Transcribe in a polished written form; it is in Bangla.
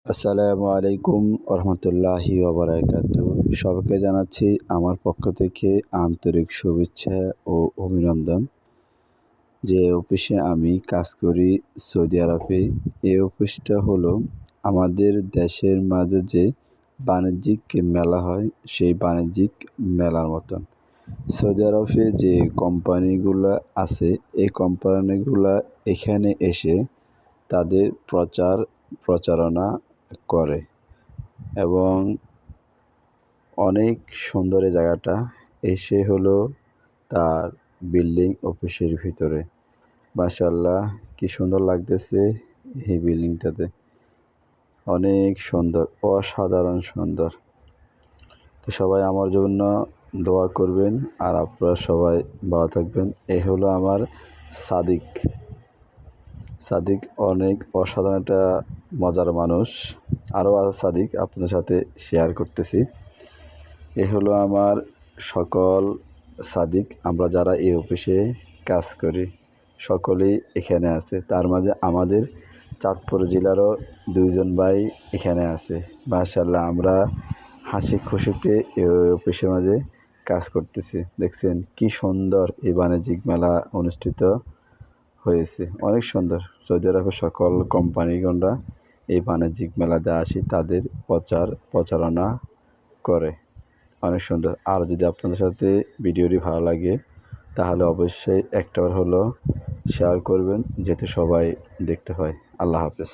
আসসালামু আলাইকুম রহমতুল্লাহি ওবারাকাতু। সবাইকে জানাচ্ছি আমার পক্ষ থেকে আন্তরিক শুভেচ্ছা ও অভিনন্দন। যে অফিসে আমি কাজ করি সৌদি আরবে, এই অফিসটা হলো আমাদের দেশের মাঝে যে বাণিজ্যিক মেলা হয়, সেই বাণিজ্যিক মেলার মতন। সৌদি আরবে যে কোম্পানিগুলো আছে, এই কোম্পানিগুলা এখানে এসে তাদের প্রচারণা করে এবং অনেক সুন্দর এই জায়গাটা। এসে হলো তার বিল্ডিং অফিসের ভিতরে। মাশাআল্লাহ, কি সুন্দর লাগতেছে এই বিল্ডিংটাতে। অনেক সুন্দর, অসাধারণ সুন্দর। তো সবাই আমার জন্য দোয়া করবেন আর আপনারা সবাই ভালো থাকবেন। এই হলো আমার সাদিক। সাদিক অনেক অসাধারণ একটা মজার মানুষ। আরও আছে সাদিক, আপনাদের সাথে শেয়ার করতেছি। এ হলো আমার সকল সাদিক। আমরা যারা এই অফিসে কাজ করি সকলেই এখানে আছে। তার মাঝে আমাদের চাঁদপুর জেলারও 2 জন ভাই এখানে আছে। মাশাআল্লাহ, আমরা হাসি খুশিতে এই অফিসের মাঝে কাজ করতেছি। দেখছেন কি সুন্দর এই বাণিজ্যিক মেলা অনুষ্ঠিত হয়েছে। অনেক সুন্দর। সৌদি আরবের সকল কোম্পানিগণরা এই বাণিজ্যিক মেলাতে আসি তাদের প্রচারণা করে। অনেক সুন্দর। আর যদি আপনাদের সাথে ভিডিওটি ভালো লাগে তাহলে অবশ্যই একটাবার হলো শেয়ার করবেন, যাতে সবাই দেখতে পায়। আল্লাহ হাফেজ।